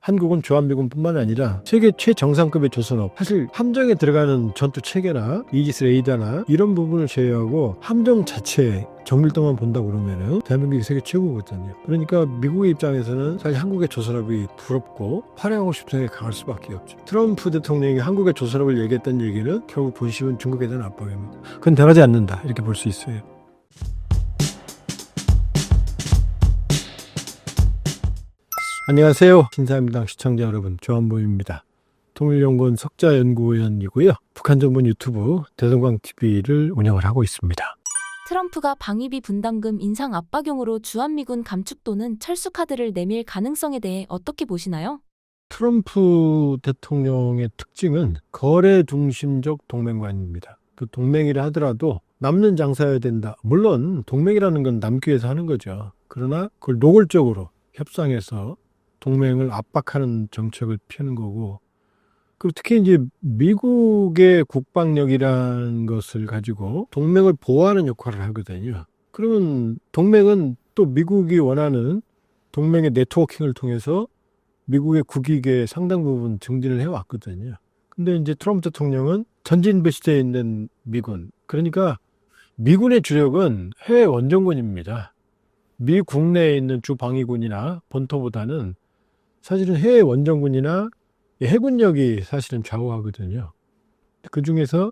한국은 주한미군뿐만 아니라 세계 최정상급의 조선업, 사실 함정에 들어가는 전투 체계나 이지스 레이더나 이런 부분을 제외하고 함정 자체 정밀도만 본다 그러면은 대한민국이 세계 최고거든요. 그러니까 미국의 입장에서는 사실 한국의 조선업이 부럽고 활용하고 싶은 생각이 강할 수밖에 없죠. 트럼프 대통령이 한국의 조선업을 얘기했던 얘기는 결국 본심은 중국에 대한 압박입니다. 그건 변하지 않는다 이렇게 볼 수 있어요. 안녕하세요. 신사임당 시청자 여러분, 조한보입니다. 통일연구원 석자연구위원이고요. 북한전문 유튜브 대성광TV를 운영을 하고 있습니다. 트럼프가 방위비 분담금 인상 압박용으로 주한미군 감축 또는 철수 카드를 내밀 가능성에 대해 어떻게 보시나요? 트럼프 대통령의 특징은 거래 중심적 동맹관입니다. 그 동맹이라 하더라도 남는 장사여야 된다. 물론 동맹이라는 건 남기 위해서 하는 거죠. 그러나 그걸 노골적으로 협상해서 동맹을 압박하는 정책을 펴는 거고, 그리고 특히 이제 미국의 국방력이라는 것을 가지고 동맹을 보호하는 역할을 하거든요. 그러면 동맹은 또 미국이 원하는 동맹의 네트워킹을 통해서 미국의 국익의 상당 부분 증진을 해왔거든요. 근데 이제 트럼프 대통령은 전진 배치되어 있는 미군, 그러니까 미군의 주력은 해외 원정군입니다. 미 국내에 있는 주 방위군이나 본토보다는 사실은 해외 원정군이나 해군력이 사실은 좌우하거든요. 그 중에서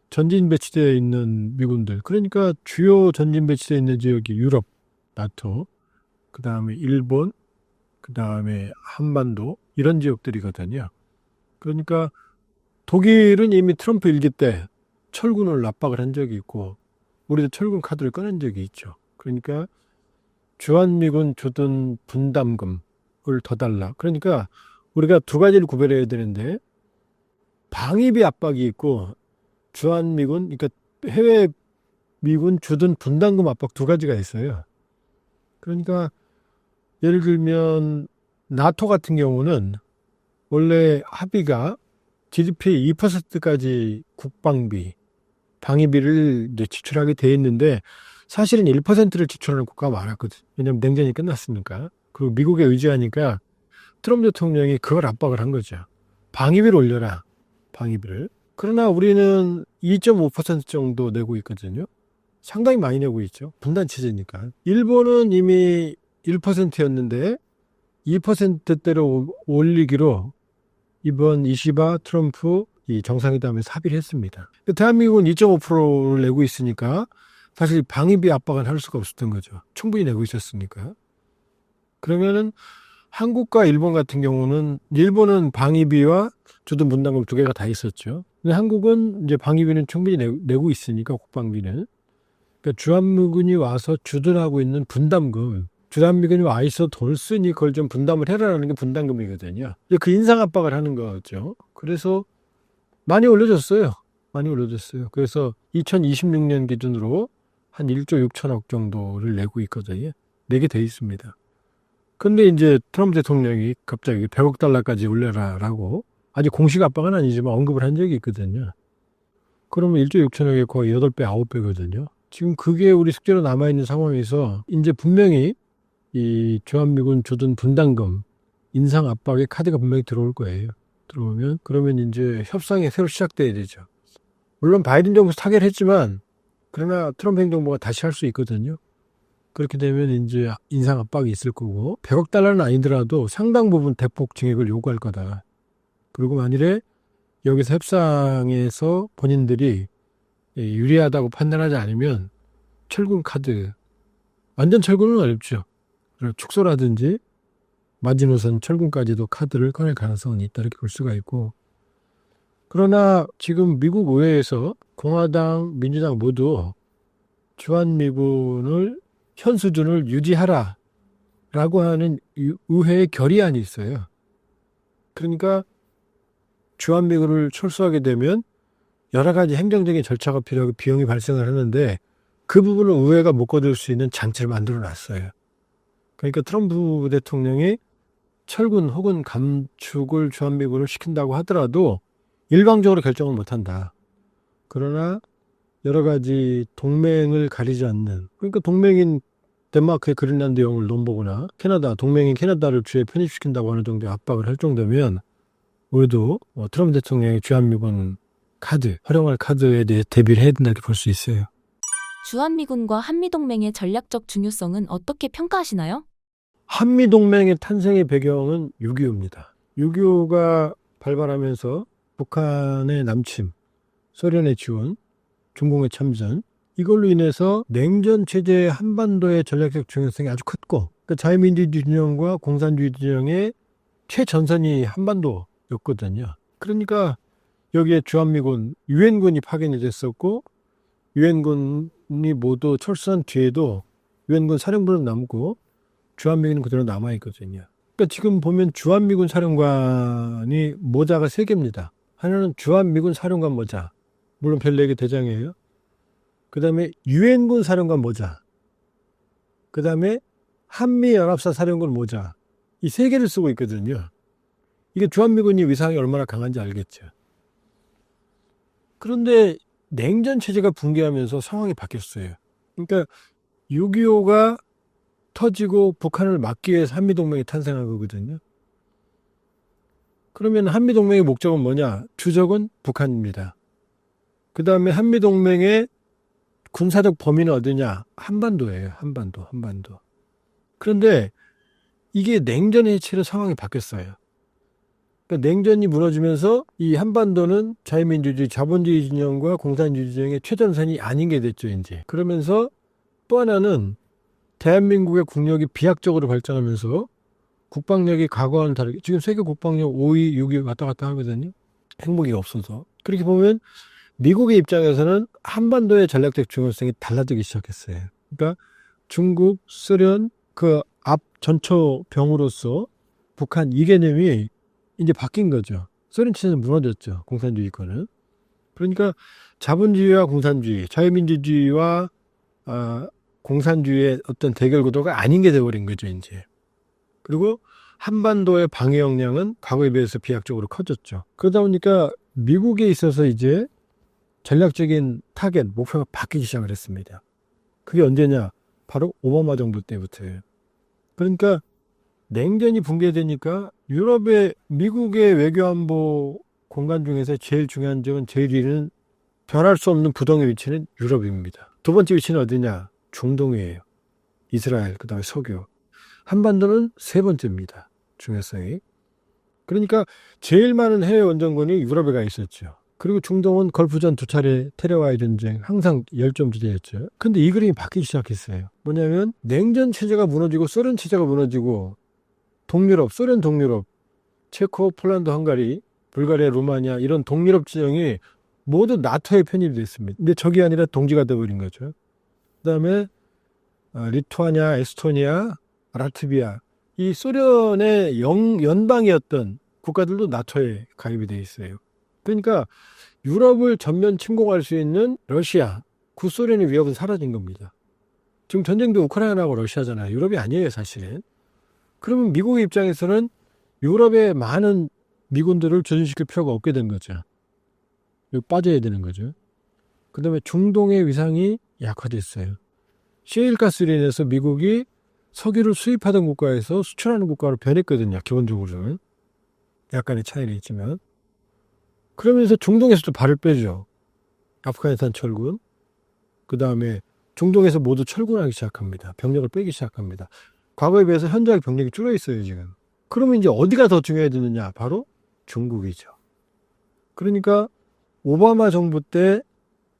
전진 배치되어 있는 미군들, 그러니까 주요 전진 배치되어 있는 지역이 유럽, 나토, 그 다음에 일본, 그 다음에 한반도, 이런 지역들이거든요. 그러니까 독일은 이미 트럼프 일기 때 철군을 압박을 한 적이 있고, 우리도 철군 카드를 꺼낸 적이 있죠. 그러니까 주한미군 주둔 분담금 을 더 달라. 그러니까 우리가 두 가지를 구별해야 되는데, 방위비 압박이 있고 주한미군, 그러니까 해외 미군 주둔 분담금 압박 두 가지가 있어요. 그러니까 예를 들면 나토 같은 경우는 원래 합의가 GDP 2%까지 국방비, 방위비를 이제 지출하게 돼 있는데, 사실은 1%를 지출하는 국가가 많았거든. 왜냐하면 냉전이 끝났으니까. 그리고 미국에 의지하니까 트럼프 대통령이 그걸 압박을 한 거죠. 방위비를 올려라. 방위비를. 그러나 우리는 2.5% 정도 내고 있거든요. 상당히 많이 내고 있죠. 분단 체제니까. 일본은 이미 1%였는데 2%대로 올리기로 이번 이시바 트럼프 이 정상회담에서 합의를 했습니다. 대한민국은 2.5%를 내고 있으니까 사실 방위비 압박은 할 수가 없었던 거죠. 충분히 내고 있었으니까. 그러면은 한국과 일본 같은 경우는, 일본은 방위비와 주둔 분담금 두 개가 다 있었죠. 근데 한국은 이제 방위비는 충분히 내고 있으니까, 국방비는. 그러니까 주한미군이 와서 주둔하고 있는 분담금, 주한미군이 와 있어 돈을 쓰니 그걸 좀 분담을 해라라는 게 분담금이거든요. 그 인상 압박을 하는 거죠. 그래서 많이 올려줬어요. 많이 올려줬어요. 그래서 2026년 기준으로 한 1조 6천억 정도를 내고 있거든요. 내게 돼 있습니다. 근데 이제 트럼프 대통령이 갑자기 100억 달러까지 올려라라고, 아직 공식 압박은 아니지만 언급을 한 적이 있거든요. 그러면 1조 6천억에 거의 8배, 9배거든요. 지금 그게 우리 숙제로 남아있는 상황에서 이제 분명히 이 주한미군 주둔 분담금 인상 압박의 카드가 분명히 들어올 거예요. 들어오면, 그러면 이제 협상이 새로 시작돼야 되죠. 물론 바이든 정부 타결했지만, 그러나 트럼프 행정부가 다시 할 수 있거든요. 그렇게 되면 이제 인상 압박이 있을 거고, 100억 달러는 아니더라도 상당 부분 대폭 증액을 요구할 거다. 그리고 만일에 여기서 협상에서 본인들이 유리하다고 판단하지 않으면 철군 카드, 완전 철군은 어렵죠. 축소라든지 마지노선 철군까지도 카드를 꺼낼 가능성은 있다, 이렇게 볼 수가 있고. 그러나 지금 미국 의회에서 공화당, 민주당 모두 주한미군을 현 수준을 유지하라 라고 하는 의회의 결의안이 있어요. 그러니까 주한미군을 철수하게 되면 여러 가지 행정적인 절차가 필요하고 비용이 발생을 하는데, 그 부분을 의회가 못 거둘 수 있는 장치를 만들어 놨어요. 그러니까 트럼프 대통령이 철군 혹은 감축을 주한미군을 시킨다고 하더라도 일방적으로 결정을 못한다. 그러나 여러 가지 동맹을 가리지 않는, 그러니까 동맹인 덴마크의 그린란드 영을 넘보거나 캐나다, 동맹인 캐나다를 주에 편입시킨다고 하는 정도의 압박을 할 정도면 우리도 트럼프 대통령의 주한미군 카드, 활용할 카드에 대해 대비를 해야 된다 이렇게 볼 수 있어요. 주한미군과 한미동맹의 전략적 중요성은 어떻게 평가하시나요? 한미동맹의 탄생의 배경은 6.25입니다. 6.25가 발발하면서 북한의 남침, 소련의 지원, 중공의 참전, 이걸로 인해서 냉전 체제의 한반도의 전략적 중요성이 아주 컸고, 그러니까 자유민주주의 진영과 공산주의 진영의 최전선이 한반도였거든요. 그러니까 여기에 주한미군, 유엔군이 파견이 됐었고, 유엔군이 모두 철수한 뒤에도 유엔군 사령부는 남고 주한미군은 그대로 남아있거든요. 그러니까 지금 보면 주한미군 사령관이 모자가 3개입니다. 하나는 주한미군 사령관 모자, 물론 별 4개 대장이에요. 그 다음에 유엔군 사령관 모자, 그 다음에 한미연합사 사령관 모자, 이 3개를 쓰고 있거든요. 이게 주한미군이 위상이 얼마나 강한지 알겠죠. 그런데 냉전 체제가 붕괴하면서 상황이 바뀌었어요. 그러니까 6.25가 터지고 북한을 막기 위해서 한미동맹이 탄생한 거거든요. 그러면 한미동맹의 목적은 뭐냐? 주적은 북한입니다. 그 다음에 한미동맹의 군사적 범위는 어디냐? 한반도예요. 한반도. 그런데 이게 냉전의 해체로 상황이 바뀌었어요. 그러니까 냉전이 무너지면서 이 한반도는 자유민주주의, 자본주의 진영과 공산주의 진영의 최전선이 아닌 게 됐죠, 이제. 그러면서 또 하나는 대한민국의 국력이 비약적으로 발전하면서 국방력이 과거와는 다르게 지금 세계 국방력 5위, 6위 왔다 갔다 하거든요. 행복이 없어서. 그렇게 보면 미국의 입장에서는 한반도의 전략적 중요성이 달라지기 시작했어요. 그러니까 중국, 소련 그 앞 전초병으로서 북한 이 개념이 이제 바뀐 거죠. 소련 체제는 무너졌죠. 공산주의권은. 그러니까 자본주의와 공산주의, 자유민주주의와 공산주의의 어떤 대결 구도가 아닌 게 되어버린 거죠, 이제. 그리고 한반도의 방해 역량은 과거에 비해서 비약적으로 커졌죠. 그러다 보니까 미국에 있어서 이제 전략적인 타겟, 목표가 바뀌기 시작을 했습니다. 그게 언제냐? 바로 오바마 정부 때부터예요. 그러니까 냉전이 붕괴되니까 유럽의 미국의 외교안보 공간 중에서 제일 중요한 점은 제일 위는 변할 수 없는 부동의 위치는 유럽입니다. 두 번째 위치는 어디냐? 중동이에요. 이스라엘, 그 다음에 석유. 한반도는 3번째입니다. 중요성이. 그러니까 제일 많은 해외 원정군이 유럽에 가 있었죠. 그리고 중동은 걸프전 2차례 테러와의 전쟁 항상 열점지대였죠. 근데 이 그림이 바뀌기 시작했어요. 뭐냐면 냉전 체제가 무너지고 소련 체제가 무너지고 동유럽, 소련 동유럽, 체코, 폴란드, 헝가리, 불가리아, 루마니아 이런 동유럽 지형이 모두 나토에 편입이 됐습니다. 근데 적이 아니라 동지가 되어버린 거죠. 그 다음에 리투아니아, 에스토니아, 라트비아 이 소련의 연방이었던 국가들도 나토에 가입이 돼 있어요. 그러니까 유럽을 전면 침공할 수 있는 러시아, 구소련의 위협은 사라진 겁니다. 지금 전쟁도 우크라이나하고 러시아잖아요. 유럽이 아니에요, 사실은. 그러면 미국의 입장에서는 유럽의 많은 미군들을 조준시킬 필요가 없게 된 거죠. 여기 빠져야 되는 거죠. 그 다음에 중동의 위상이 약화됐어요. 시에일가스로 인해서 미국이 석유를 수입하던 국가에서 수출하는 국가로 변했거든요. 기본적으로는. 약간의 차이는 있지만. 그러면서 중동에서도 발을 빼죠. 아프가니스탄 철군. 그 다음에 중동에서 모두 철군하기 시작합니다. 병력을 빼기 시작합니다. 과거에 비해서 현저하게 병력이 줄어 있어요, 지금. 그러면 이제 어디가 더 중요해지느냐? 바로 중국이죠. 그러니까 오바마 정부 때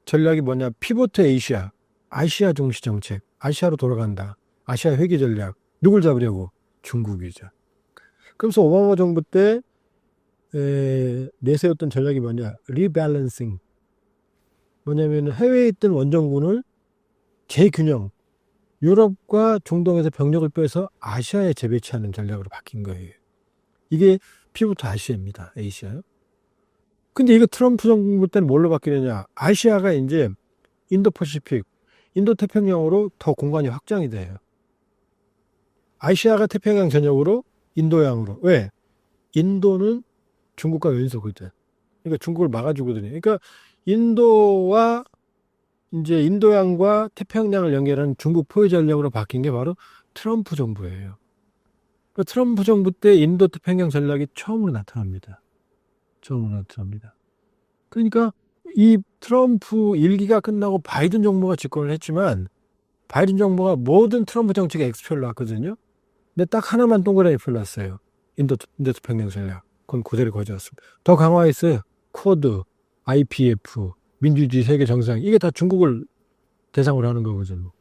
전략이 뭐냐? 피보트 에이시아, 아시아 중시 정책, 아시아로 돌아간다. 아시아 회귀 전략. 누굴 잡으려고? 중국이죠. 그래서 오바마 정부 때 내세웠던 전략이 뭐냐? 리밸런싱. 뭐냐면 해외에 있던 원정군을 재균형, 유럽과 중동에서 병력을 빼서 아시아에 재배치하는 전략으로 바뀐 거예요. 이게 피부터 아시아입니다. 에이시아요. 근데 이거 트럼프 정부 때는 뭘로 바뀌느냐? 아시아가 이제 인도퍼시픽, 인도태평양으로 더 공간이 확장이 돼요. 아시아가 태평양 전역으로 인도양으로. 왜? 인도는 중국과 연소거든. 그러니까 중국을 막아주거든요. 그러니까 인도와 이제 인도양과 태평양을 연결하는 중국 포위 전략으로 바뀐 게 바로 트럼프 정부예요. 그 트럼프 정부 때 인도 태평양 전략이 처음으로 나타납니다. 그러니까 이 트럼프 일기가 끝나고 바이든 정부가 집권을 했지만 바이든 정부가 모든 트럼프 정책에 X표를 놨거든요. 근데 딱 하나만 동그라미 표를 놨어요. 인도 태평양 전략. 그건 그대로 가져왔습니다. 더 강화했어요. 쿼드, IPF, 민주주의 세계 정상. 이게 다 중국을 대상으로 하는 거거든요.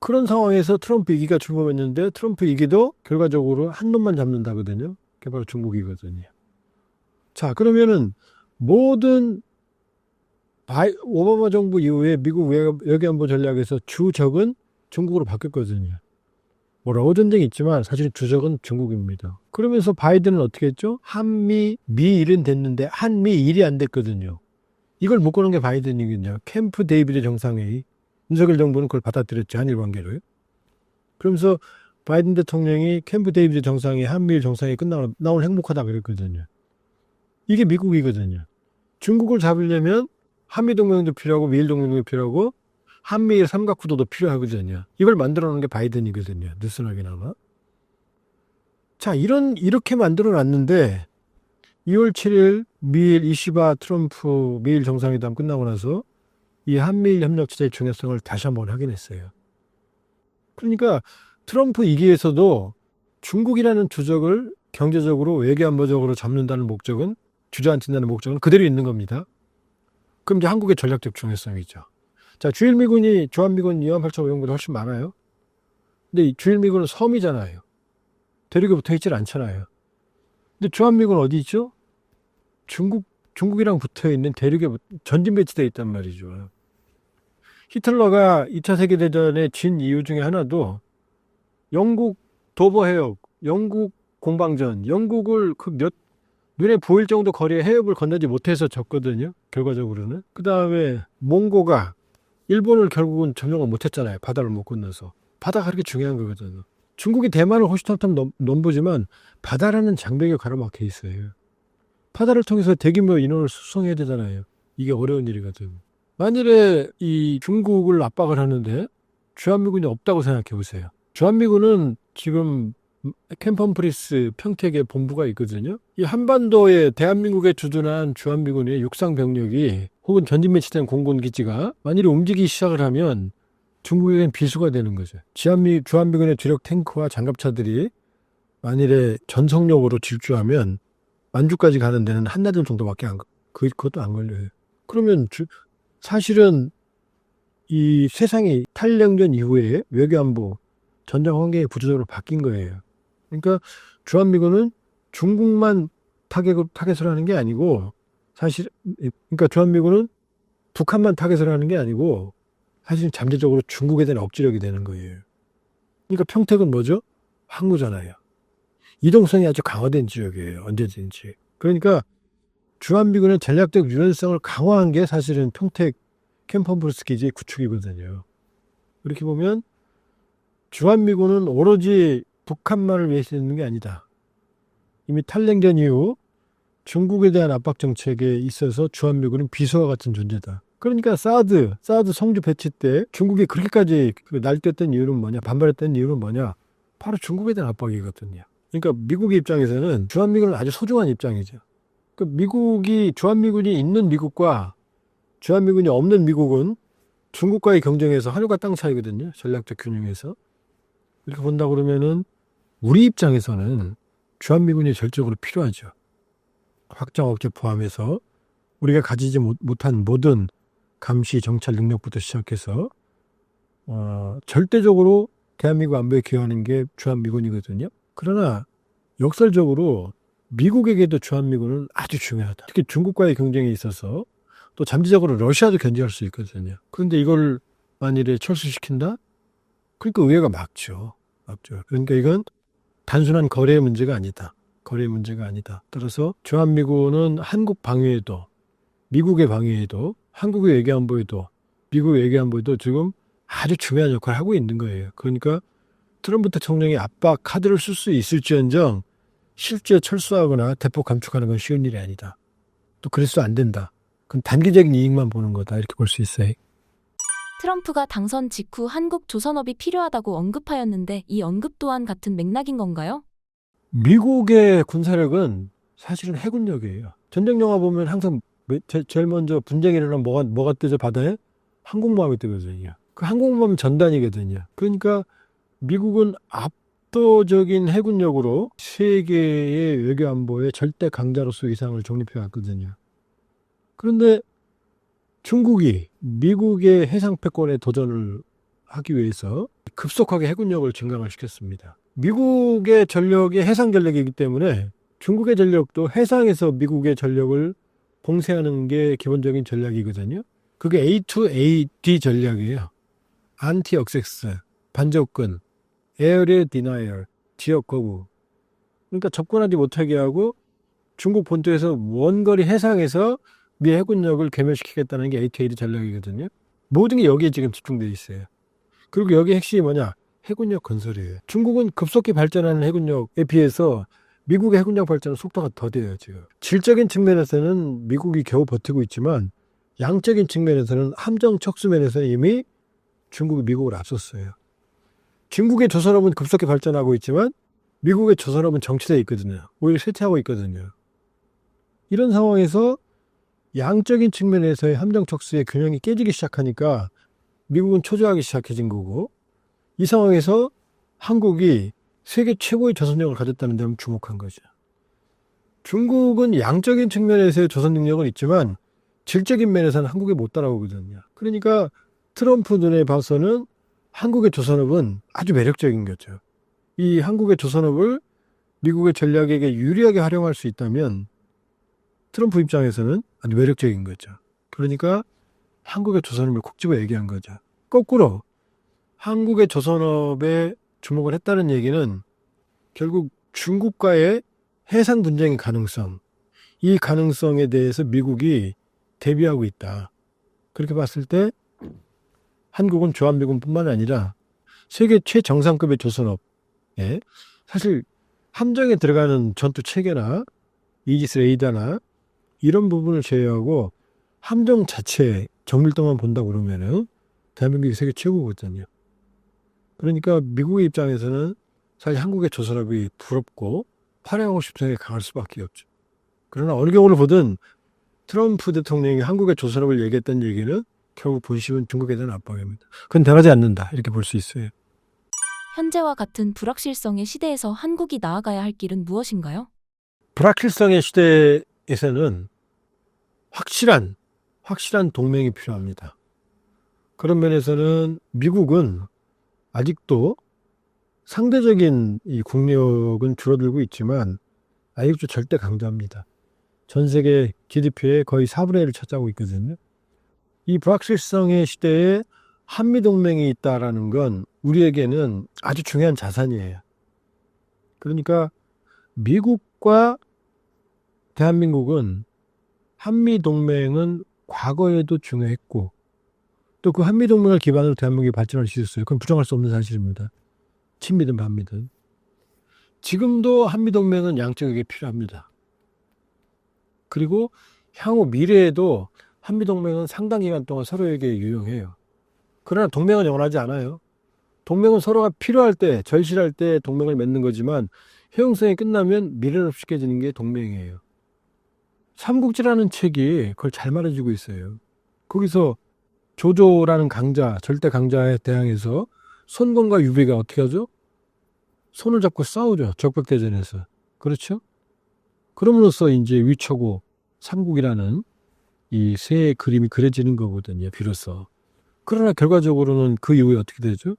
그런 상황에서 트럼프 이기가 출범했는데 트럼프 이기도 결과적으로 한 놈만 잡는다거든요. 그게 바로 중국이거든요. 자, 그러면은 모든 오바마 정부 이후에 미국 외교안보 전략에서 주적은 중국으로 바뀌었거든요. 뭐 러우 전쟁이 있지만 사실 주적은 중국입니다. 그러면서 바이든은 어떻게 했죠? 한미 미일은 됐는데 한미일이 안 됐거든요. 이걸 묶어놓은 게 바이든이거든요. 캠프 데이비드 정상회의. 윤석열 정부는 그걸 받아들였죠. 한일 관계로요. 그러면서 바이든 대통령이 캠프 데이비드 정상회의 한미일 정상회의 끝나고 나 오늘 행복하다 그랬거든요. 이게 미국이거든요. 중국을 잡으려면 한미동맹도 필요하고 미일동맹도 필요하고 한미일 삼각구도도 필요하거든요. 이걸 만들어 놓은 게 바이든이거든요. 느슨하게나마. 자, 이렇게 만들어 놨는데 2월 7일 미일 이시바 트럼프 미일 정상회담 끝나고 나서 이 한미일 협력 체제의 중요성을 다시 한번 확인했어요. 그러니까 트럼프 이기에서도 중국이라는 주적을 경제적으로 외교안보적으로 잡는다는 목적은 주저앉힌다는 목적은 그대로 있는 겁니다. 그럼 이제 한국의 전략적 중요성이죠. 자, 주한미군 28,500명보다 훨씬 많아요. 근데 이 주일미군은 섬이잖아요. 대륙에 붙어 있질 않잖아요. 근데 주한미군은 어디 있죠? 중국이랑 붙어 있는 대륙에 전진 배치되어 있단 말이죠. 히틀러가 2차 세계대전에 진 이유 중에 하나도 영국 도버 해협, 영국 공방전, 영국을 눈에 보일 정도 거리의 해협을 건너지 못해서 졌거든요. 결과적으로는. 그 다음에 몽고가 일본을 결국은 점령을 못했잖아요. 바다를 못 건너서. 바다가 그렇게 중요한 거거든요. 중국이 대만을 호시탐탐 넘보지만 바다라는 장벽에 가로막혀 있어요. 바다를 통해서 대규모 인원을 수송해야 되잖아요. 이게 어려운 일이거든. 만일에 이 중국을 압박을 하는데 주한미군이 없다고 생각해 보세요. 주한미군은 지금 캠퍼프리스 평택에 본부가 있거든요. 이 한반도에 대한민국에 주둔한 주한미군의 육상 병력이 혹은 전진 배치된 공군기지가 만일에 움직이기 시작을 하면 중국에겐 비수가 되는 거죠. 주한미군의 주력 탱크와 장갑차들이 만일에 전속력으로 질주하면 만주까지 가는 데는 한나절 정도밖에 그것도 안 걸려요. 그러면 사실은 이 세상이 탈냉전 이후에 외교안보 전쟁 환경이 구조적으로 바뀐 거예요. 그러니까 주한미군은 중국만 타겟을 하는 게 아니고 그러니까 주한미군은 북한만 타겟을 하는 게 아니고 사실 잠재적으로 중국에 대한 억지력이 되는 거예요. 그러니까 평택은 뭐죠? 항구잖아요. 이동성이 아주 강화된 지역이에요. 언제든지. 그러니까 주한미군의 전략적 유연성을 강화한 게 사실은 평택 캠퍼브루스 기지의 구축이거든요. 이렇게 보면 주한미군은 오로지 북한만을 위해서 있는 게 아니다. 이미 탈냉전 이후 중국에 대한 압박 정책에 있어서 주한미군은 비서와 같은 존재다. 그러니까 사드 성주 배치 때 중국이 그렇게까지 날뛰었던 이유는 뭐냐, 반발했던 이유는 뭐냐, 바로 중국에 대한 압박이거든요. 그러니까 미국의 입장에서는 주한미군은 아주 소중한 입장이죠. 주한미군이 있는 미국과 주한미군이 없는 미국은 중국과의 경쟁에서 하늘과 땅 차이거든요. 전략적 균형에서. 이렇게 본다 그러면은 우리 입장에서는 주한미군이 절적으로 필요하죠. 확장 억제 포함해서 우리가 가지지 못한 모든 감시, 정찰 능력부터 시작해서 절대적으로 대한민국 안보에 기여하는 게 주한미군이거든요. 그러나 역설적으로 미국에게도 주한미군은 아주 중요하다. 특히 중국과의 경쟁에 있어서 또 잠재적으로 러시아도 견제할 수 있거든요. 그런데 이걸 만일에 철수시킨다? 그러니까 의회가 막죠. 그러니까 이건 단순한 거래의 문제가 아니다. 따라서 주한미군은 한국 방위에도, 미국의 방위에도, 한국의 외교안보에도, 미국의 외교안보에도 지금 아주 중요한 역할을 하고 있는 거예요. 그러니까 트럼프 대통령이 압박 카드를 쓸 수 있을지언정 실제 철수하거나 대폭 감축하는 건 쉬운 일이 아니다. 또 그래서 안 된다. 그건 단기적인 이익만 보는 거다. 이렇게 볼 수 있어요. 트럼프가 당선 직후 한국 조선업이 필요하다고 언급하였는데 이 언급 또한 같은 맥락인 건가요? 미국의 군사력은 사실은 해군력이에요. 전쟁 영화 보면 항상 제일 먼저 분쟁이 일어나면 뭐가 뜨죠? 바다에? 항공모함이 뜨거든요. 그 항공모함 전단이거든요. 그러니까 미국은 압도적인 해군력으로 세계의 외교 안보의 절대 강자로서 위상을 정립해 왔거든요. 그런데 중국이 미국의 해상 패권에 도전을 하기 위해서 급속하게 해군력을 증강을 시켰습니다. 미국의 전력이 해상 전력이기 때문에 중국의 전력도 해상에서 미국의 전력을 봉쇄하는 게 기본적인 전략이거든요. 그게 A2AD 전략이에요. 안티 억세스, 반접근, 에어리어 디나이얼, 지역 거부. 그러니까 접근하지 못하게 하고 중국 본토에서 원거리 해상에서 미 해군력을 괴멸시키겠다는 게 A2AD 전략이거든요. 모든 게 여기에 지금 집중되어 있어요. 그리고 여기 핵심이 뭐냐? 해군력 건설이에요. 중국은 급속히 발전하는 해군력에 비해서 미국의 해군력 발전은 속도가 더뎌요, 지금. 질적인 측면에서는 미국이 겨우 버티고 있지만 양적인 측면에서는 함정 척수면에서는 이미 중국이 미국을 앞섰어요. 중국의 조선업은 급속히 발전하고 있지만 미국의 조선업은 정체되어 있거든요. 오히려 쇠퇴하고 있거든요. 이런 상황에서 양적인 측면에서의 함정 척수의 균형이 깨지기 시작하니까 미국은 초조하기 시작해진 거고, 이 상황에서 한국이 세계 최고의 조선력을 가졌다는 데 주목한 거죠. 중국은 양적인 측면에서의 조선 능력은 있지만 질적인 면에서는 한국에 못 따라오거든요. 그러니까 트럼프 눈에 봐서는 한국의 조선업은 아주 매력적인 거죠. 이 한국의 조선업을 미국의 전략에게 유리하게 활용할 수 있다면 트럼프 입장에서는 아주 매력적인 거죠. 그러니까 한국의 조선업을 콕 집어 얘기한 거죠. 거꾸로 한국의 조선업에 주목을 했다는 얘기는 결국 중국과의 해상 분쟁의 가능성, 이 가능성에 대해서 미국이 대비하고 있다. 그렇게 봤을 때 한국은 주한미군뿐만 아니라 세계 최정상급의 조선업에 사실 함정에 들어가는 전투 체계나 이지스 레이더나 이런 부분을 제외하고 함정 자체 정밀도만 본다고 그러면은 대한민국이 세계 최고거든요. 그러니까 미국의 입장에서는 사실 한국의 조선업이 부럽고 활용하고 싶은 생각이 강할 수밖에 없죠. 그러나 어느 경우를 보든 트럼프 대통령이 한국의 조선업을 얘기했던 얘기는 결국 본심은 중국에 대한 압박입니다. 그건 변하지 않는다. 이렇게 볼 수 있어요. 현재와 같은 불확실성의 시대에서 한국이 나아가야 할 길은 무엇인가요? 불확실성의 시대에서는 확실한 동맹이 필요합니다. 그런 면에서는 미국은 아직도 상대적인 이 국력은 줄어들고 있지만 아직도 절대 강자입니다. 전 세계 GDP의 거의 4분의 1을 차지하고 있거든요. 이 불확실성의 시대에 한미동맹이 있다라는 건 우리에게는 아주 중요한 자산이에요. 그러니까 미국과 대한민국은 한미동맹은 과거에도 중요했고 또 그 한미동맹을 기반으로 대한민국이 발전할 수 있었어요. 그건 부정할 수 없는 사실입니다. 친미든 반미든. 지금도 한미동맹은 양쪽에게 필요합니다. 그리고 향후 미래에도 한미동맹은 상당 기간 동안 서로에게 유용해요. 그러나 동맹은 영원하지 않아요. 동맹은 서로가 필요할 때, 절실할 때 동맹을 맺는 거지만 효용성이 끝나면 미래는 없이 깨지는 게 동맹이에요. 삼국지라는 책이 그걸 잘 말해주고 있어요. 거기서 조조라는 강자, 절대 강자에 대항해서 손권과 유비가 어떻게 하죠? 손을 잡고 싸우죠. 적벽대전에서. 그렇죠? 그럼으로써 이제 위초고 삼국이라는 이 새 그림이 그려지는 거거든요. 비로소. 그러나 결과적으로는 그 이후에 어떻게 되죠?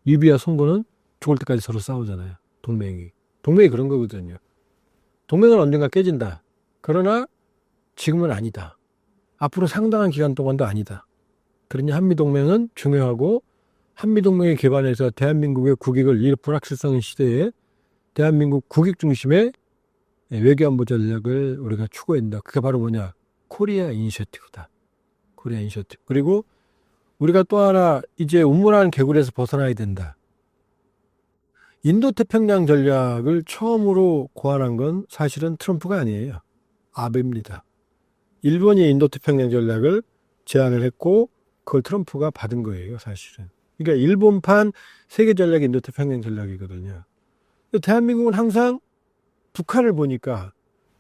유비와 손권은 죽을 때까지 서로 싸우잖아요. 동맹이 그런 거거든요. 동맹은 언젠가 깨진다. 그러나 지금은 아니다. 앞으로 상당한 기간 동안도 아니다. 그러니 한미동맹은 중요하고 한미동맹에 기반해서 대한민국의 국익을 이 불확실성 시대에 대한민국 국익 중심의 외교안보 전략을 우리가 추구해야 된다. 그게 바로 뭐냐? 코리아 이니셔티브다. 코리아 이니셔티브. 그리고 우리가 또 하나 이제 우물안 개구리에서 벗어나야 된다. 인도태평양 전략을 처음으로 고안한 건 사실은 트럼프가 아니에요. 아베입니다. 일본이 인도태평양 전략을 제안을 했고 그걸 트럼프가 받은 거예요, 사실은. 그러니까 일본판 세계 전략이 인도태평양 전략이거든요. 대한민국은 항상 북한을 보니까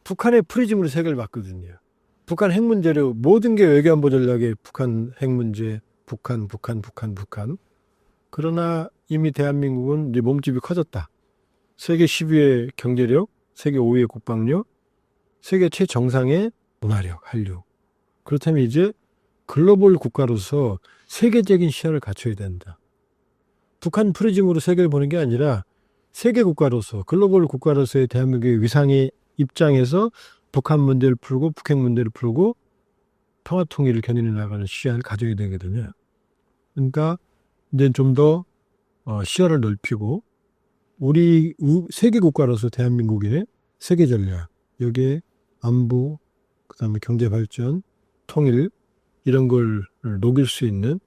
북한의 프리즘으로 세계를 봤거든요. 북한 핵 문제로 모든 게 외교안보 전략에 북한 핵 문제, 북한. 그러나 이미 대한민국은 이제 몸집이 커졌다. 세계 10위의 경제력, 세계 5위의 국방력, 세계 최정상의 문화력, 한류. 그렇다면 이제 글로벌 국가로서 세계적인 시야를 갖춰야 된다. 북한 프리즘으로 세계를 보는 게 아니라 세계 국가로서, 글로벌 국가로서의 대한민국의 위상의 입장에서 북한 문제를 풀고 북핵 문제를 풀고 평화 통일을 견인해 나가는 시야를 가져야 되거든요. 그러니까 이제 좀 더 시야를 넓히고 우리 세계 국가로서 대한민국의 세계 전략, 여기에 안보, 그다음에 경제 발전, 통일 이런 걸 녹일 수 있는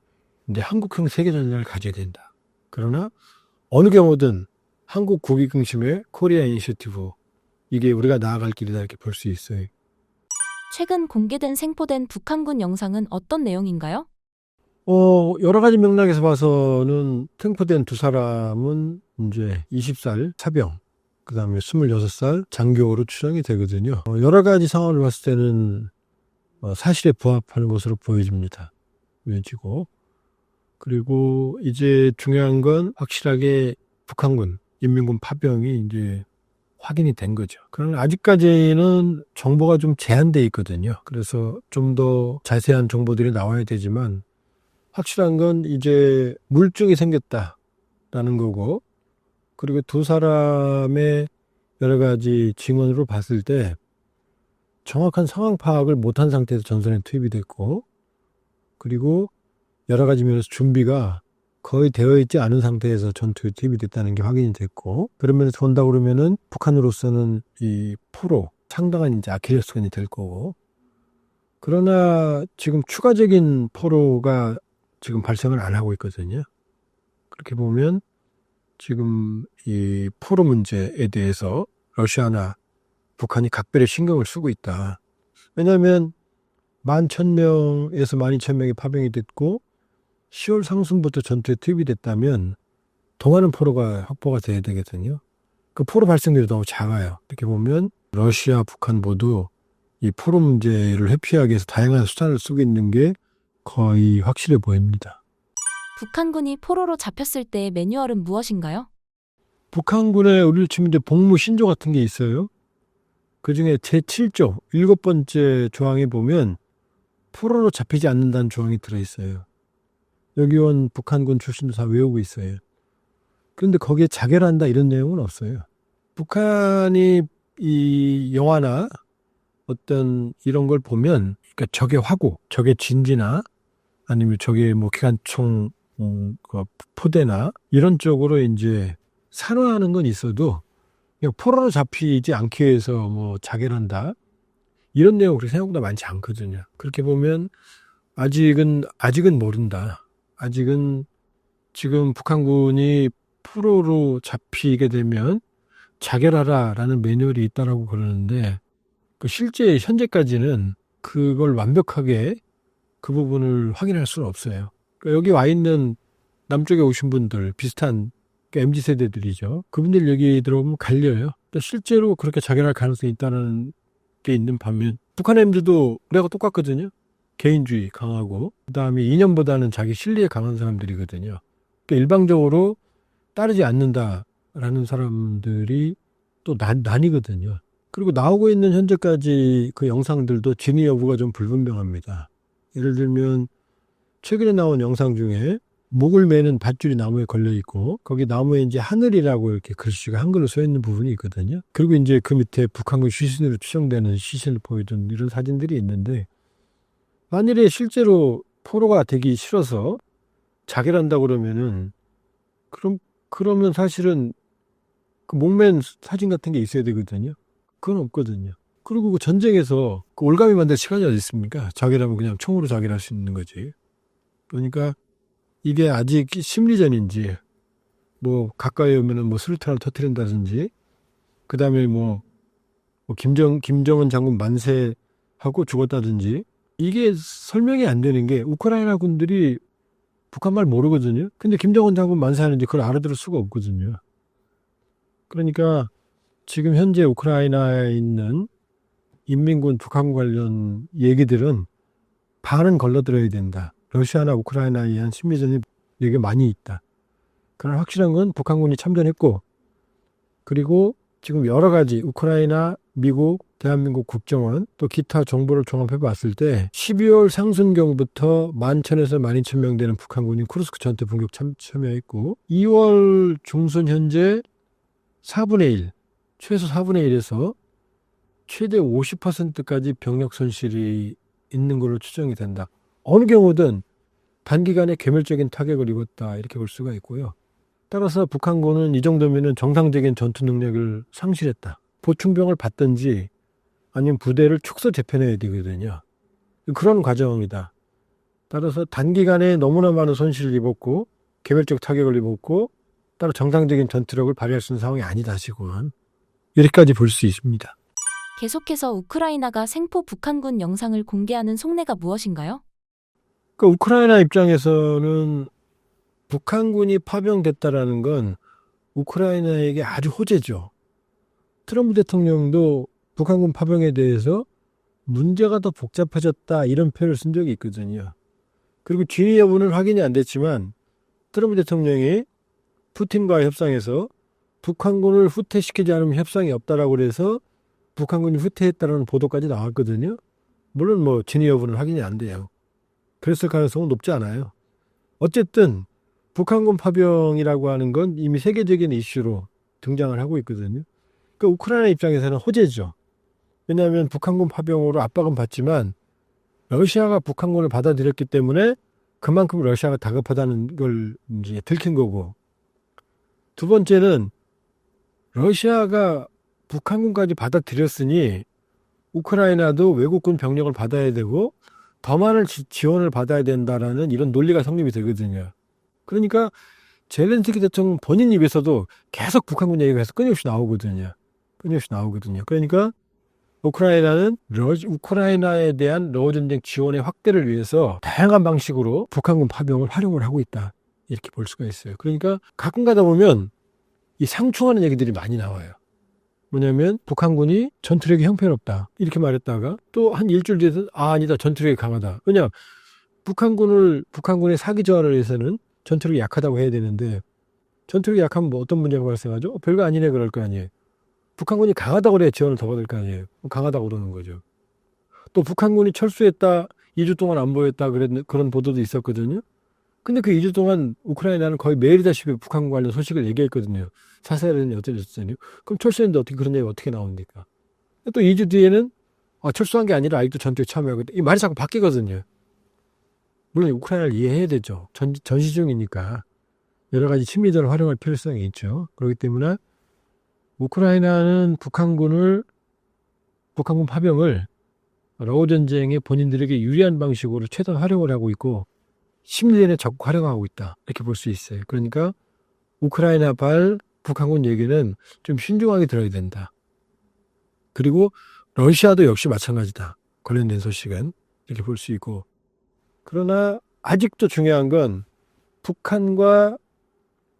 이제 한국형 세계 전략을 가져야 된다. 그러나 어느 경우든 한국 국익중심의 코리아 이니셔티브, 이게 우리가 나아갈 길이다 이렇게 볼 수 있어요. 최근 공개된 생포된 북한군 영상은 어떤 내용인가요? 여러 가지 맥락에서 봐서는 생포된 두 사람은 이제 20살 사병, 그 다음에 26살 장교로 추정이 되거든요. 여러 가지 상황을 봤을 때는 사실에 부합하는 것으로 보여집니다. 보여지고. 그리고 이제 중요한 건 확실하게 북한군, 인민군 파병이 이제 확인이 된 거죠. 그러나 아직까지는 정보가 좀 제한돼 있거든요. 그래서 좀 더 자세한 정보들이 나와야 되지만 확실한 건 이제 물증이 생겼다라는 거고, 그리고 두 사람의 여러 가지 증언으로 봤을 때 정확한 상황 파악을 못한 상태에서 전선에 투입이 됐고, 그리고 여러 가지 면에서 준비가 거의 되어 있지 않은 상태에서 전투에 투입이 됐다는 게 확인이 됐고, 그런 면에서 본다 그러면은 북한으로서는 이 포로 상당한 이제 아킬레스건이 될 거고, 그러나 지금 추가적인 포로가 지금 발생을 안 하고 있거든요. 그렇게 보면 지금 이 포로 문제에 대해서 러시아나 북한이 각별히 신경을 쓰고 있다. 왜냐하면 11,000명에서 12,000명이 파병이 됐고 10월 상순부터 전투에 투입이 됐다면 더 많은 포로가 확보가 돼야 되거든요. 그 포로 발생률이 너무 작아요. 이렇게 보면 러시아, 북한 모두 이 포로 문제를 회피하기 위해서 다양한 수단을 쓰고 있는 게 거의 확실해 보입니다. 북한군이 포로로 잡혔을 때의 매뉴얼은 무엇인가요? 북한군의 우리를 치면 이제 복무 신조 같은 게 있어요. 그 중에 제7조 7번째 조항에 보면 포로로 잡히지 않는다는 조항이 들어있어요. 여기 온 북한군 출신도 다 외우고 있어요. 그런데 거기에 자결한다 이런 내용은 없어요. 북한이 이 영화나 어떤 이런 걸 보면, 그러니까 적의 화고, 적의 진지나 아니면 적의 뭐 기관총 그 포대나 이런 쪽으로 이제 산화하는 건 있어도 그냥 포로로 잡히지 않기 위해서 뭐 자결한다 이런 내용 그렇게 생각보다 많지 않거든요. 그렇게 보면 아직은 모른다. 아직은 지금 북한군이 포로로 잡히게 되면 자결하라라는 매뉴얼이 있다라고 그러는데, 그 실제 현재까지는 그걸 완벽하게 그 부분을 확인할 수는 없어요. 그러니까 여기 와 있는 남쪽에 오신 분들 비슷한 MZ 세대들이죠. 그분들 얘기 들어보면 갈려요. 실제로 그렇게 자결할 가능성이 있다는 게 있는 반면 북한 애들도 우리하고 똑같거든요. 개인주의 강하고 그다음에 이념보다는 자기 실리에 강한 사람들이거든요. 그러니까 일방적으로 따르지 않는다라는 사람들이 또 난이거든요. 그리고 나오고 있는 현재까지 그 영상들도 진위 여부가 좀 불분명합니다. 예를 들면 최근에 나온 영상 중에 목을 매는 밧줄이 나무에 걸려 있고 거기 나무에 이제 하늘이라고 이렇게 글씨가 한글로 써 있는 부분이 있거든요. 그리고 이제 그 밑에 북한군 시신으로 추정되는 시신을 보여준 이런 사진들이 있는데, 만일에 실제로 포로가 되기 싫어서 자결한다고 그러면은 그러면 사실은 그 목맨 사진 같은 게 있어야 되거든요. 그건 없거든요. 그리고 그 전쟁에서 그 올가미 만들 시간이 어디 있습니까? 자결하면 그냥 총으로 자결할 수 있는 거지. 그러니까 이게 아직 심리전인지, 뭐 가까이 오면은 뭐 수류탄을 터뜨린다든지, 그 다음에 뭐 김정은 장군 만세하고 죽었다든지, 이게 설명이 안 되는 게 우크라이나 군들이 북한 말 모르거든요. 근데 김정은 장군 만세하는데 그걸 알아들을 수가 없거든요. 그러니까 지금 현재 우크라이나에 있는 인민군 북한 관련 얘기들은 반은 걸러들어야 된다. 러시아나 우크라이나에 의한 심리전이 되게 많이 있다. 그러나 확실한 건 북한군이 참전했고, 그리고 지금 여러 가지 우크라이나, 미국, 대한민국 국정원 또 기타 정보를 종합해 봤을 때 12월 상순경부터 11,000에서 12,000명 되는 북한군이 쿠르스크 전투 본격 참여했고 2월 중순 현재 4분의 1, 최소 4분의 1에서 최대 50%까지 병력 손실이 있는 걸로 추정이 된다. 어느 경우든 단기간에 괴멸적인 타격을 입었다 이렇게 볼 수가 있고요. 따라서 북한군은 이 정도면 정상적인 전투 능력을 상실했다. 보충병을 받든지 아니면 부대를 축소 재편해야 되거든요. 그런 과정이다. 따라서 단기간에 너무나 많은 손실을 입었고 개별적 타격을 입었고 따로 정상적인 전투력을 발휘할 수 있는 상황이 아니다 시군. 여기까지 볼 수 있습니다. 계속해서 우크라이나가 생포 북한군 영상을 공개하는 속내가 무엇인가요? 그러니까 우크라이나 입장에서는 북한군이 파병됐다라는 건 우크라이나에게 아주 호재죠. 트럼프 대통령도 북한군 파병에 대해서 문제가 더 복잡해졌다 이런 표현을 쓴 적이 있거든요. 그리고 진위 여부는 확인이 안 됐지만 트럼프 대통령이 푸틴과 협상에서 북한군을 후퇴시키지 않으면 협상이 없다라고 그래서 북한군이 후퇴했다는 보도까지 나왔거든요. 물론 뭐 진위 여부는 확인이 안 돼요. 그랬을 가능성은 높지 않아요. 어쨌든 북한군 파병이라고 하는 건 이미 세계적인 이슈로 등장을 하고 있거든요. 그러니까 우크라이나 입장에서는 호재죠. 왜냐하면 북한군 파병으로 압박은 받지만 러시아가 북한군을 받아들였기 때문에 그만큼 러시아가 다급하다는 걸 이제 들킨 거고, 두 번째는 러시아가 북한군까지 받아들였으니 우크라이나도 외국군 병력을 받아야 되고 더 많은 지원을 받아야 된다라는 이런 논리가 성립이 되거든요. 그러니까 젤렌스키 대통령 본인 입에서도 계속 북한군 얘기가 계속 끊임없이 나오거든요. 그러니까 우크라이나는 우크라이나에 대한 러우 전쟁 지원의 확대를 위해서 다양한 방식으로 북한군 파병을 활용을 하고 있다. 이렇게 볼 수가 있어요. 그러니까 가끔 가다 보면 이 상충하는 얘기들이 많이 나와요. 뭐냐면 북한군이 전투력이 형편없다. 이렇게 말했다가 또 한 일주일 뒤에서 아니다. 전투력이 강하다. 왜냐 북한군의 사기 저하를 위해서는 전투력이 약하다고 해야 되는데 전투력이 약하면 뭐 어떤 문제가 발생하죠? 별거 아니네 그럴 거 아니에요. 북한군이 강하다고 그래야 지원을 더 받을 거 아니에요. 강하다고 그러는 거죠. 또 북한군이 철수했다, 2주 동안 안 보였다 그런 보도도 있었거든요. 근데 그 2주 동안 우크라이나는 거의 매일이다시피 북한군 관련 소식을 얘기했거든요. 사세는 어쩌저쩌요. 그럼 철수했는데 어떻게 그런 얘기가 어떻게 나옵니까? 또 2주 뒤에는 철수한 게 아니라 아직도 전투에 참여하고 있다. 이 말이 자꾸 바뀌거든요. 물론 우크라이나를 이해해야 되죠. 전시 중이니까 여러 가지 친미전을 활용할 필요성이 있죠. 그렇기 때문에 우크라이나는 북한군 파병을 러우 전쟁에 본인들에게 유리한 방식으로 최대 활용을 하고 있고 심리전에 적극 활용하고 있다. 이렇게 볼 수 있어요. 그러니까 우크라이나발 북한군 얘기는 좀 신중하게 들어야 된다. 그리고 러시아도 역시 마찬가지다. 관련된 소식은 이렇게 볼 수 있고, 그러나 아직도 중요한 건 북한과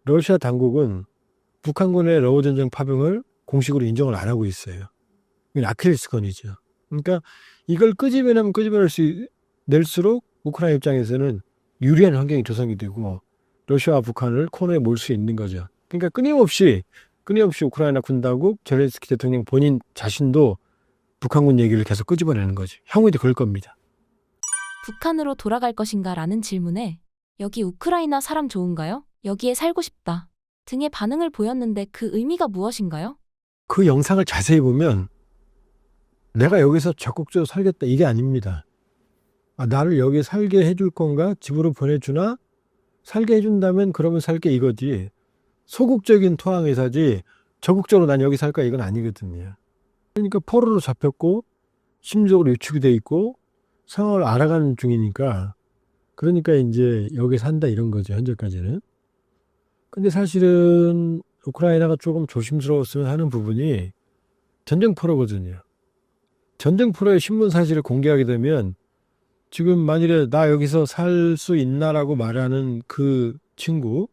러시아 당국은 북한군의 러우 전쟁 파병을 공식으로 인정을 안 하고 있어요. 이건 아킬레스건이죠. 그러니까 이걸 끄집어내면 낼수록 우크라이나 입장에서는 유리한 환경이 조성이 되고 러시아와 북한을 코너에 몰 수 있는 거죠. 그러니까 끊임없이 우크라이나 군당국 젤렌스키 대통령 본인 자신도 북한군 얘기를 계속 끄집어내는 거죠. 향후에도 그럴 겁니다. 북한으로 돌아갈 것인가 라는 질문에 여기 우크라이나 사람 좋은가요? 여기에 살고 싶다 등의 반응을 보였는데 그 의미가 무엇인가요? 그 영상을 자세히 보면 내가 여기서 적극적으로 살겠다 이게 아닙니다. 나를 여기 살게 해줄 건가? 집으로 보내주나? 살게 해준다면 그러면 살게 이거지. 소극적인 토항 의사지 적극적으로 난 여기 살까 이건 아니거든요. 그러니까 포로로 잡혔고 심리적으로 위축이 돼 있고 상황을 알아가는 중이니까 그러니까 이제 여기 산다 이런 거죠. 현재까지는. 근데 사실은 우크라이나가 조금 조심스러웠으면 하는 부분이 전쟁 포로거든요. 전쟁 포로의 신문 사실을 공개하게 되면 지금 만일에 나 여기서 살 수 있나라고 말하는 그 친구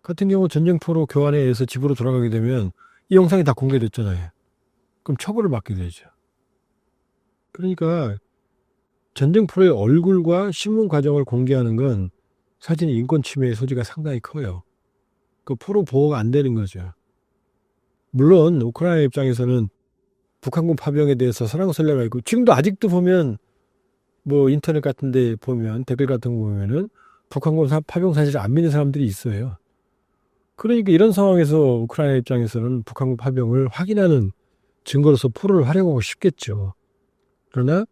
같은 경우 전쟁포로 교환에 의해서 집으로 돌아가게 되면 이 영상이 다 공개됐잖아요. 그럼 처벌을 받게 되죠. 그러니까 전쟁포로의 얼굴과 신문 과정을 공개하는 건 사실 인권 침해의 소지가 상당히 커요. 그 포로 보호가 안 되는 거죠. 물론 우크라이나 입장에서는 북한군 파병에 대해서 설랑설레가 있고 지금도 아직도 보면 뭐 인터넷 같은 데 보면 댓글 같은 거 보면은 북한군 파병 사실을 안 믿는 사람들이 있어요. 그러니까 이런 상황에서 우크라이나 입장에서는 북한군 파병을 확인하는 증거로서 포로를 활용하고 싶겠죠. 그러나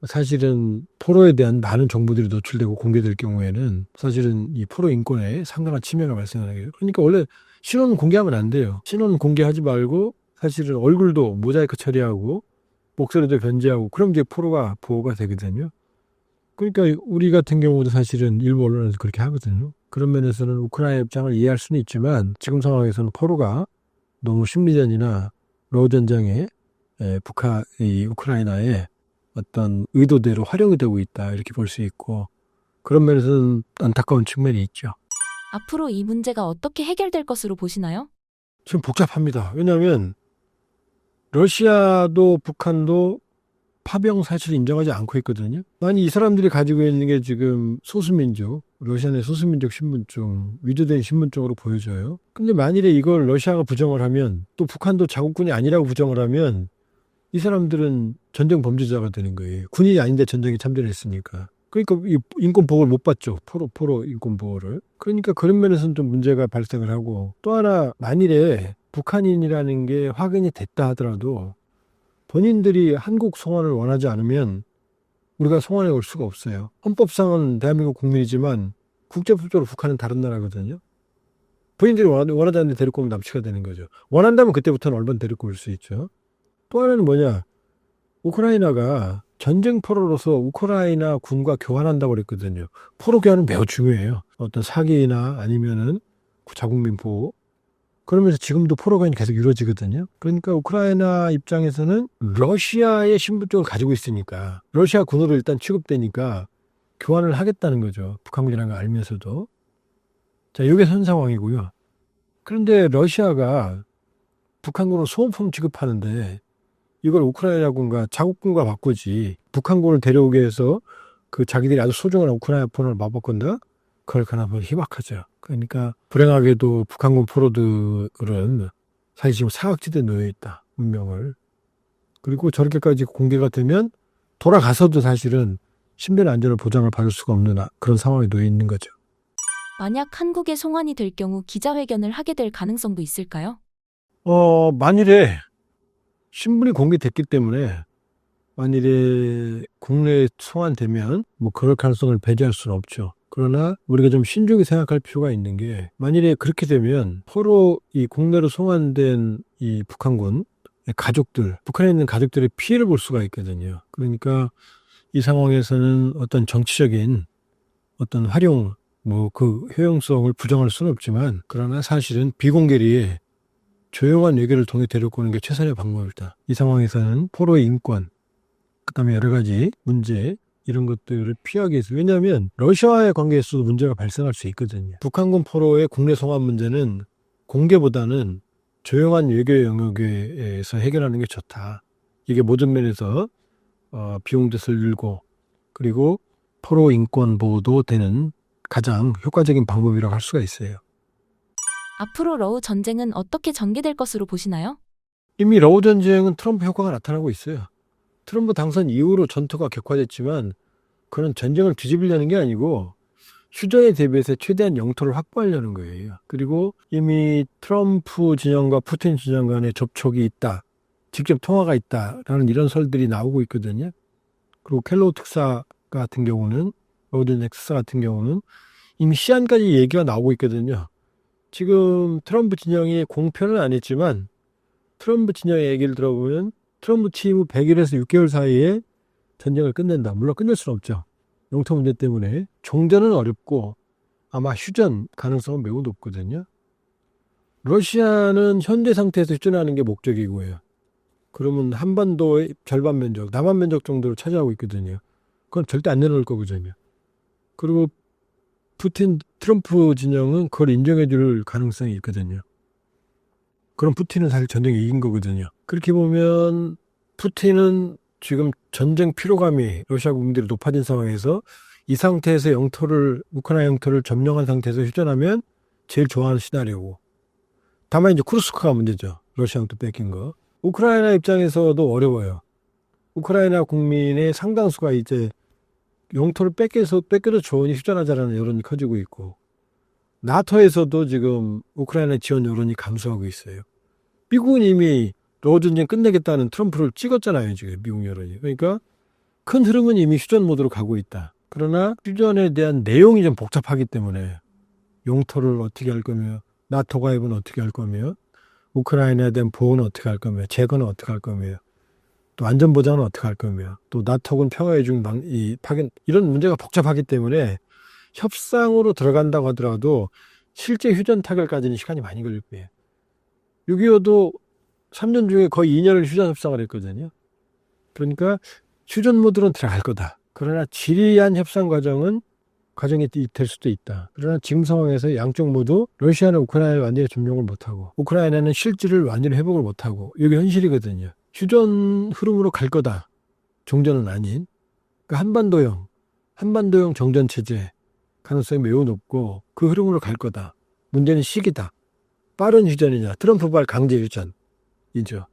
사실은 포로에 대한 많은 정보들이 노출되고 공개될 경우에는 사실은 이 포로 인권에 상당한 침해가 발생하게 돼요. 그러니까 원래 신원 공개하면 안 돼요. 신원 공개하지 말고 사실은 얼굴도 모자이크 처리하고 목소리도 변제하고 그럼 이제 포로가 보호가 되거든요. 그러니까 우리 같은 경우도 사실은 일부 언론에서 그렇게 하거든요. 그런 면에서는 우크라이나 입장을 이해할 수는 있지만 지금 상황에서는 포로가 너무 심리전이나 러우 전쟁에 이 우크라이나의 어떤 의도대로 활용이 되고 있다 이렇게 볼 수 있고 그런 면에서는 안타까운 측면이 있죠. 앞으로 이 문제가 어떻게 해결될 것으로 보시나요? 지금 복잡합니다. 왜냐하면 러시아도 북한도 파병 사실을 인정하지 않고 있거든요. 아니 이 사람들이 가지고 있는 게 지금 소수민족, 러시아 내 소수민족 신분증, 위조된 신분증으로 보여져요. 근데 만일에 이걸 러시아가 부정을 하면 또 북한도 자국군이 아니라고 부정을 하면 이 사람들은 전쟁 범죄자가 되는 거예요. 군인이 아닌데 전쟁에 참전했으니까. 그러니까 이 인권 보호를 못 받죠. 포로 인권 보호를. 그러니까 그런 면에서는 좀 문제가 발생을 하고 또 하나 만일에 북한인이라는 게 확인이 됐다 하더라도 본인들이 한국 송환을 원하지 않으면 우리가 송환해 올 수가 없어요. 헌법상은 대한민국 국민이지만 국제법적으로 북한은 다른 나라거든요. 본인들이 원하지 않는데 데리고 오면 납치가 되는 거죠. 원한다면 그때부터는 얼마나 데리고 올 수 있죠. 또 하나는 뭐냐. 우크라이나가 전쟁 포로로서 우크라이나 군과 교환한다고 그랬거든요. 포로 교환은 매우 중요해요. 어떤 사기나 아니면은 자국민 보호. 그러면서 지금도 포로 교환이 계속 이루어지거든요. 그러니까 우크라이나 입장에서는 러시아의 신분증을 가지고 있으니까 러시아 군으로 일단 취급되니까 교환을 하겠다는 거죠. 북한군이라는 걸 알면서도. 자, 이게 현 상황이고요. 그런데 러시아가 북한군으로 소모품 취급하는데 이걸 우크라이나군과 자국군과 바꾸지 북한군을 데려오게 해서 그 자기들이 아주 소중한 우크라이나 폰을 맞바꾼다? 그럴 가능성이 희박하죠. 그러니까 불행하게도 북한군 포로들은 사실 지금 사각지대에 놓여 있다. 운명을. 그리고 저렇게까지 공개가 되면 돌아가서도 사실은 신변 안전을 보장을 받을 수가 없는 그런 상황에 놓여 있는 거죠. 만약 한국에 송환이 될 경우 기자회견을 하게 될 가능성도 있을까요? 만일에 신분이 공개됐기 때문에 만일에 국내에 송환되면 뭐 그럴 가능성을 배제할 수는 없죠. 그러나 우리가 좀 신중히 생각할 필요가 있는 게 만일에 그렇게 되면 포로 이 국내로 송환된 이 북한군 가족들, 북한에 있는 가족들의 피해를 볼 수가 있거든요. 그러니까 이 상황에서는 어떤 정치적인 어떤 활용, 뭐 그 효용성을 부정할 수는 없지만 그러나 사실은 비공개리에 조용한 외교를 통해 데리고 오는 게 최선의 방법이다. 이 상황에서는 포로의 인권, 그다음에 여러 가지 문제 이런 것들을 피하기 위해서 왜냐하면 러시아와의 관계에서도 문제가 발생할 수 있거든요. 북한군 포로의 국내 송환 문제는 공개보다는 조용한 외교 영역에서 해결하는 게 좋다. 이게 모든 면에서 비용도 줄고 그리고 포로 인권 보호도 되는 가장 효과적인 방법이라고 할 수가 있어요. 앞으로 러우 전쟁은 어떻게 전개될 것으로 보시나요? 이미 러우 전쟁은 트럼프 효과가 나타나고 있어요. 트럼프 당선 이후로 전투가 격화됐지만 그런 전쟁을 뒤집으려는 게 아니고 휴전에 대비해서 최대한 영토를 확보하려는 거예요. 그리고 이미 트럼프 진영과 푸틴 진영 간의 접촉이 있다. 직접 통화가 있다라는 이런 설들이 나오고 있거든요. 그리고 켈로우 특사 같은 경우는 러우 전쟁 특사 같은 경우는 이미 시한까지 얘기가 나오고 있거든요. 지금 트럼프 진영이 공표는 안 했지만 트럼프 진영의 얘기를 들어보면 트럼프 취임 후 100일에서 6개월 사이에 전쟁을 끝낸다. 물론 끝낼 수는 없죠. 영토 문제 때문에. 종전은 어렵고 아마 휴전 가능성은 매우 높거든요. 러시아는 현재 상태에서 휴전하는 게 목적이고요. 그러면 한반도의 절반 면적, 남한 면적 정도를 차지하고 있거든요. 그건 절대 안 내놓을 거거든요. 그리고 푸틴, 트럼프 진영은 그걸 인정해 줄 가능성이 있거든요. 그럼 푸틴은 사실 전쟁에 이긴 거거든요. 그렇게 보면 푸틴은 지금 전쟁 피로감이 러시아 국민들이 높아진 상황에서 이 상태에서 우크라이나 영토를 점령한 상태에서 휴전하면 제일 좋아하는 시나리오고. 다만 이제 쿠르스크가 문제죠. 러시아 영토 뺏긴 거. 우크라이나 입장에서도 어려워요. 우크라이나 국민의 상당수가 이제 영토를 뺏겨도 좋으니 휴전하자라는 여론이 커지고 있고, 나토에서도 지금 우크라이나 지원 여론이 감소하고 있어요. 미국은 이미 러우 전쟁 끝내겠다는 트럼프를 찍었잖아요, 지금 미국 여론이. 그러니까 큰 흐름은 이미 휴전 모드로 가고 있다. 그러나 휴전에 대한 내용이 좀 복잡하기 때문에 영토를 어떻게 할 거며, 나토 가입은 어떻게 할 거며, 우크라이나에 대한 보호는 어떻게 할 거며, 재건은 어떻게 할 거며, 또 안전보장은 어떻게 할 거며, 또 나토군 평화의 파견, 이런 문제가 복잡하기 때문에 협상으로 들어간다고 하더라도 실제 휴전 타결까지는 시간이 많이 걸릴 거예요. 6.25도 3년 중에 거의 2년을 휴전 협상을 했거든요. 그러니까 휴전 모드로는 들어갈 거다. 그러나 지리한 협상 과정이 될 수도 있다. 그러나 지금 상황에서 양쪽 모두 러시아는 우크라이나를 완전히 점령을 못하고 우크라이나는 실질을 완전히 회복을 못하고 이게 현실이거든요. 휴전 흐름으로 갈 거다. 종전은 아닌. 그러니까 한반도형 정전체제 가능성이 매우 높고 그 흐름으로 갈 거다. 문제는 시기다. 빠른 휴전이냐, 트럼프발 강제 휴전이죠.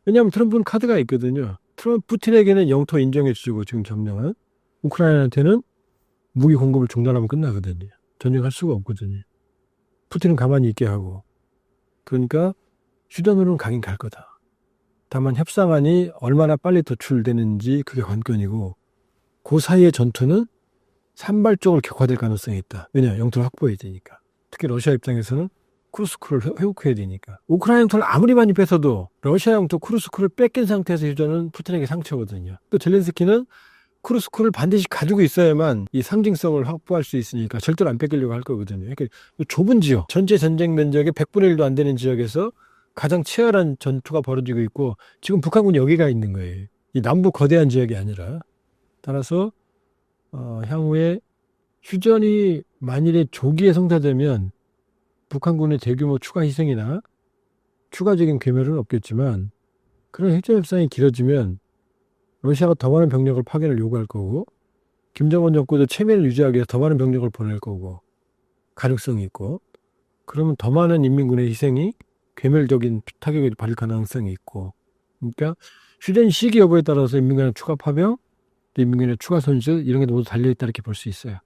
왜냐하면 트럼프는 카드가 있거든요. 푸틴에게는 영토 인정해주고 지금 점령한, 우크라이나한테는 무기 공급을 중단하면 끝나거든요. 전쟁할 수가 없거든요. 푸틴은 가만히 있게 하고. 그러니까 휴전으로는 가긴 갈 거다. 다만 협상안이 얼마나 빨리 도출되는지 그게 관건이고, 그 사이의 전투는 산발적으로 격화될 가능성이 있다. 왜냐, 영토를 확보해야 되니까. 특히 러시아 입장에서는 쿠르스크를 회복해야 되니까. 우크라이나 영토를 아무리 많이 뺏어도 러시아 영토 쿠르스크를 뺏긴 상태에서 휴전은 푸틴에게 상처거든요. 또 젤렌스키는 쿠르스크를 반드시 가지고 있어야만 이 상징성을 확보할 수 있으니까 절대로 안 뺏기려고 할 거거든요. 그러니까 좁은 지역, 전체 전쟁 면적의 100분의 1도 안 되는 지역에서 가장 치열한 전투가 벌어지고 있고, 지금 북한군이 여기가 있는 거예요. 이 남부 거대한 지역이 아니라. 따라서 향후에 휴전이 만일에 조기에 성사되면 북한군의 대규모 추가 희생이나 추가적인 괴멸은 없겠지만, 그런 휴전 협상이 길어지면 러시아가 더 많은 병력을 파견을 요구할 거고, 김정은 정권도 체면을 유지하기 위해서 더 많은 병력을 보낼 거고, 가능성이 있고, 그러면 더 많은 인민군의 희생이 괴멸적인 타격을 받을 가능성이 있고, 그러니까 휴전 시기 여부에 따라서 인민군의 추가 파병, 인민군의 추가 손실, 이런 게 모두 달려있다 이렇게 볼 수 있어요.